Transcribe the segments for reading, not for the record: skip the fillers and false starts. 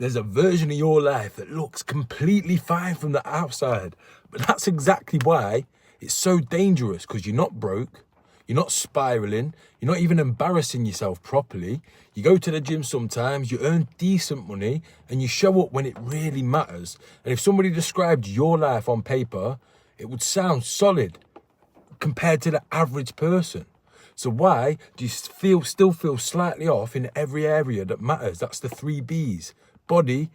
There's a version of your life that looks completely fine from the outside, but that's exactly why it's so dangerous, because you're not broke, you're not spiraling, you're not even embarrassing yourself properly. You go to the gym sometimes, you earn decent money, and you show up when it really matters. And if somebody described your life on paper, it would sound solid compared to the average person. So why do you still feel slightly off in every area that matters? That's the 3 B's: body,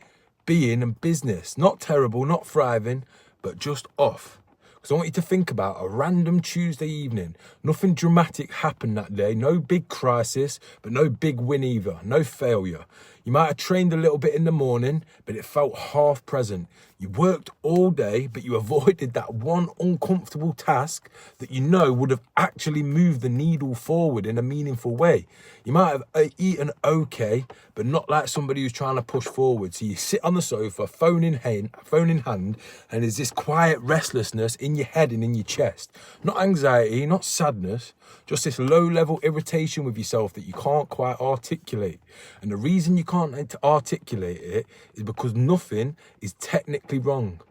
being, and business. Not terrible, not thriving, but just off. Because I want you to think about a random Tuesday evening. Nothing dramatic happened that day. No big crisis, but no big win either. No failure. You might have trained a little bit in the morning, but it felt half present. You worked all day, but you avoided that one uncomfortable task that you know would have actually moved the needle forward in a meaningful way. You might have eaten okay, but not like somebody who's trying to push forward. So you sit on the sofa, phone in hand, and there's this quiet restlessness in your head and in your chest. Not anxiety, not sadness, just this low-level irritation with yourself that you can't quite articulate. And the reason you can't articulate it is because nothing is technically wrong,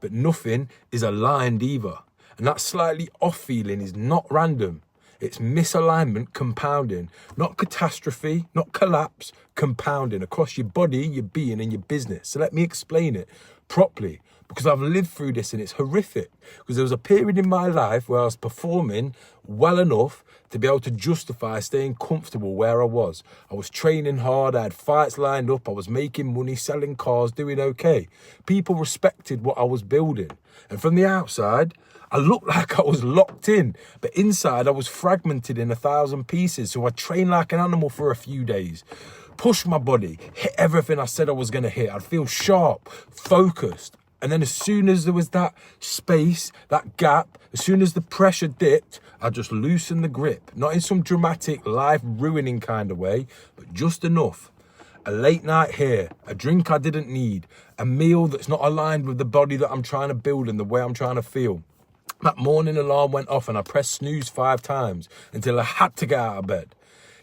but nothing is aligned either. And that slightly off feeling is not random. It's misalignment compounding, not catastrophe, not collapse, compounding across your body, your being, and your business. So let me explain it properly, because I've lived through this and it's horrific. Because there was a period in my life where I was performing well enough to be able to justify staying comfortable where I was. I was training hard, I had fights lined up, I was making money, selling cars, doing okay. People respected what I was building. And from the outside, I looked like I was locked in, but inside I was fragmented in 1,000 pieces. So I trained like an animal for a few days, pushed my body, hit everything I said I was going to hit. I'd feel sharp, focused. And then as soon as there was that space, that gap, as soon as the pressure dipped, I just loosened the grip. Not in some dramatic, life-ruining kind of way, but just enough. A late night here, a drink I didn't need, a meal that's not aligned with the body that I'm trying to build and the way I'm trying to feel. That morning alarm went off and I pressed snooze 5 times until I had to get out of bed.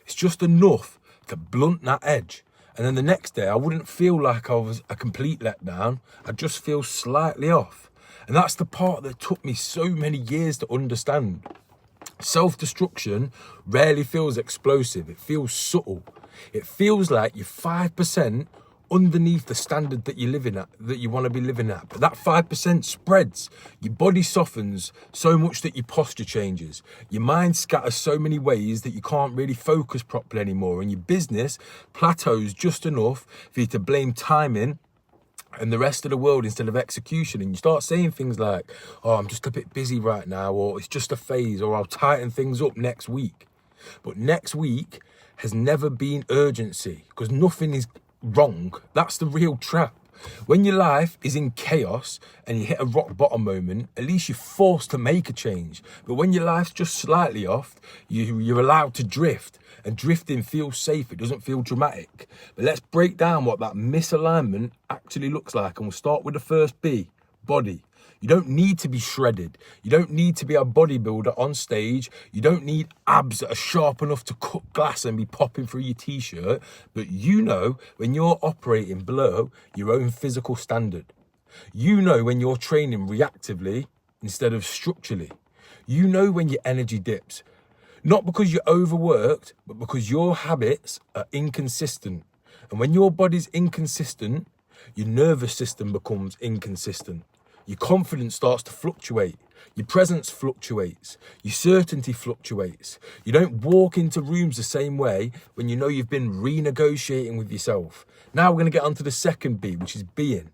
It's just enough to blunt that edge. And then the next day, I wouldn't feel like I was a complete letdown. I'd just feel slightly off. And that's the part that took me so many years to understand. Self-destruction rarely feels explosive. It feels subtle. It feels like you're 5% underneath the standard that you're living at, that you want to be living at. But that 5% spreads. Your body softens so much that your posture changes. Your mind scatters so many ways that you can't really focus properly anymore. And your business plateaus just enough for you to blame timing and the rest of the world instead of execution. And you start saying things like, oh, I'm just a bit busy right now, or it's just a phase, or I'll tighten things up next week. But next week has never been urgency, because nothing is wrong. That's the real trap. When your life is in chaos and you hit a rock bottom moment, at least you're forced to make a change. But when your life's just slightly off, you're allowed to drift. And drifting feels safe. It doesn't feel dramatic. But let's break down what that misalignment actually looks like. And we'll start with the first B, body. You don't need to be shredded. You don't need to be a bodybuilder on stage. You don't need abs that are sharp enough to cut glass and be popping through your t-shirt. But you know when you're operating below your own physical standard. You know when you're training reactively instead of structurally. You know when your energy dips. Not because you're overworked, but because your habits are inconsistent. And when your body's inconsistent, your nervous system becomes inconsistent. Your confidence starts to fluctuate. Your presence fluctuates. Your certainty fluctuates. You don't walk into rooms the same way when you know you've been renegotiating with yourself. Now we're going to get onto the second B, which is being.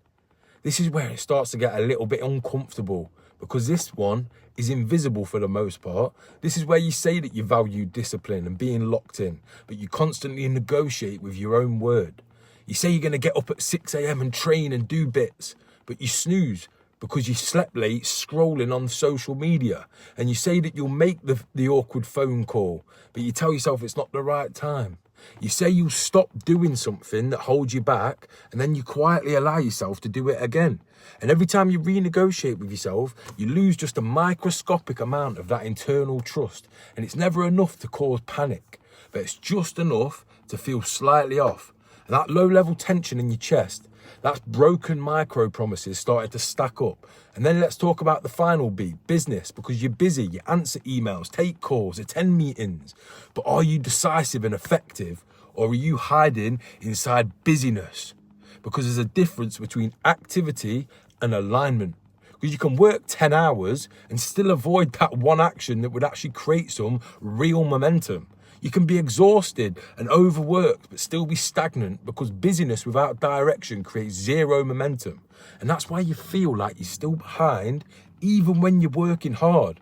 This is where it starts to get a little bit uncomfortable, because this one is invisible for the most part. This is where you say that you value discipline and being locked in, but you constantly negotiate with your own word. You say you're going to get up at 6 a.m. and train and do bits, but you snooze because you slept late scrolling on social media. And you say that you'll make the awkward phone call, but you tell yourself it's not the right time. You say you'll stop doing something that holds you back, and then you quietly allow yourself to do it again. And every time you renegotiate with yourself, you lose just a microscopic amount of that internal trust. And it's never enough to cause panic, but it's just enough to feel slightly off. And that low level tension in your chest, that's broken micro promises started to stack up. And then let's talk about the final B, business, because you're busy, you answer emails, take calls, attend meetings. But are you decisive and effective, or are you hiding inside busyness? Because there's a difference between activity and alignment. Because you can work 10 hours and still avoid that one action that would actually create some real momentum. You can be exhausted and overworked, but still be stagnant, because busyness without direction creates zero momentum. And that's why you feel like you're still behind, even when you're working hard.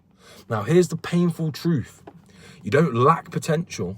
Now, here's the painful truth. You don't lack potential.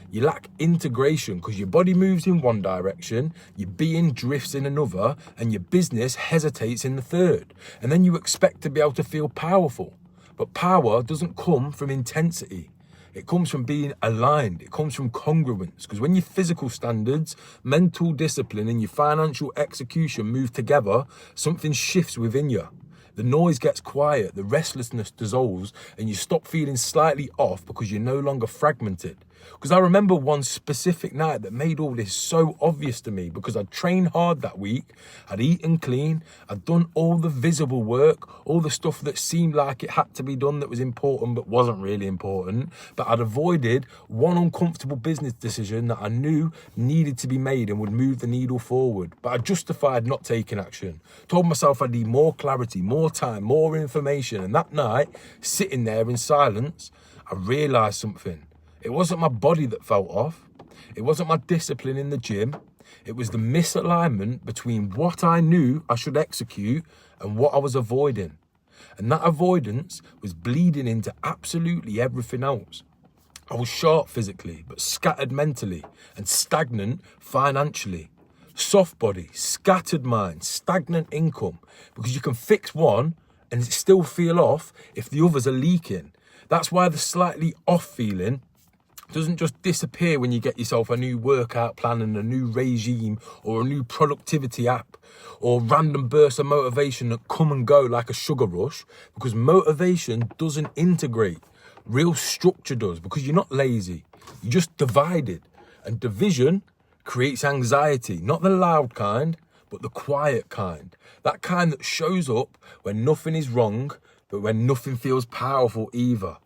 You lack integration, because your body moves in one direction, your being drifts in another, and your business hesitates in the third. And then you expect to be able to feel powerful. But power doesn't come from intensity. It comes from being aligned. It comes from congruence. Because when your physical standards, mental discipline, and your financial execution move together, something shifts within you. The noise gets quiet, the restlessness dissolves, and you stop feeling slightly off because you're no longer fragmented. Because I remember one specific night that made all this so obvious to me, because I'd trained hard that week, I'd eaten clean, I'd done all the visible work, all the stuff that seemed like it had to be done that was important but wasn't really important, but I'd avoided one uncomfortable business decision that I knew needed to be made and would move the needle forward. But I justified not taking action, told myself I need more clarity, more time, more information. And that night, sitting there in silence, I realised something. It wasn't my body that felt off. It wasn't my discipline in the gym. It was the misalignment between what I knew I should execute and what I was avoiding. And that avoidance was bleeding into absolutely everything else. I was sharp physically, but scattered mentally, and stagnant financially. Soft body, scattered mind, stagnant income, because you can fix one and still feel off if the others are leaking. That's why the slightly off feeling doesn't just disappear when you get yourself a new workout plan and a new regime or a new productivity app or random bursts of motivation that come and go like a sugar rush, because motivation doesn't integrate. Real structure does, because you're not lazy, you're just divided. And division creates anxiety, not the loud kind, but the quiet kind. That kind that shows up when nothing is wrong, but when nothing feels powerful either.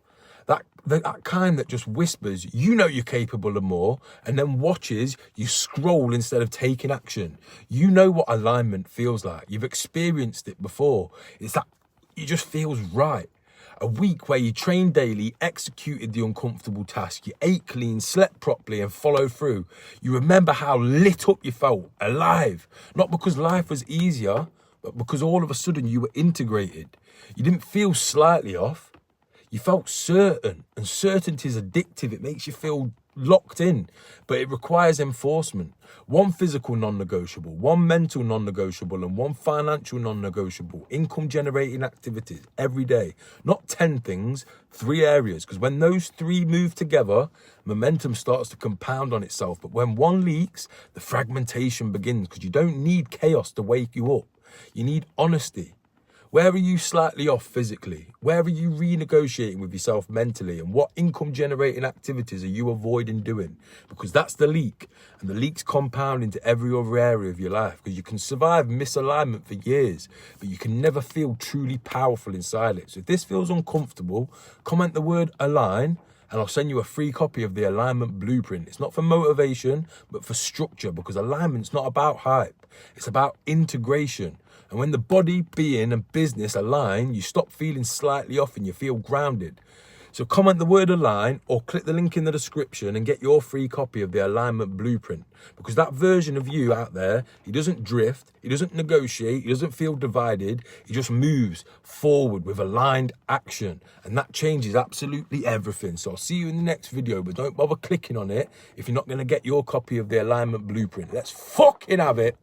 That kind that just whispers, you know you're capable of more, and then watches you scroll instead of taking action. You know what alignment feels like. You've experienced it before. It's that it just feels right. A week where you trained daily, executed the uncomfortable task, you ate clean, slept properly, and followed through. You remember how lit up you felt, alive. Not because life was easier, but because all of a sudden you were integrated. You didn't feel slightly off. You felt certain, and certainty is addictive. It makes you feel locked in, but it requires enforcement. One physical non-negotiable, one mental non-negotiable, and one financial non-negotiable. Income generating activities every day. Not 10 things, 3 areas. Because when those 3 move together, momentum starts to compound on itself. But when one leaks, the fragmentation begins, because you don't need chaos to wake you up. You need honesty. Where are you slightly off physically? Where are you renegotiating with yourself mentally? And what income generating activities are you avoiding doing? Because that's the leak. And the leaks compound into every other area of your life. Because you can survive misalignment for years, but you can never feel truly powerful inside it. So if this feels uncomfortable, comment the word align, and I'll send you a free copy of the alignment blueprint. It's not for motivation, but for structure, because alignment's not about hype. It's about integration. And when the body, being, and business align, you stop feeling slightly off and you feel grounded. So comment the word align or click the link in the description and get your free copy of the alignment blueprint. Because that version of you out there, he doesn't drift, he doesn't negotiate, he doesn't feel divided, he just moves forward with aligned action. And that changes absolutely everything. So I'll see you in the next video, but don't bother clicking on it if you're not going to get your copy of the alignment blueprint. Let's fucking have it.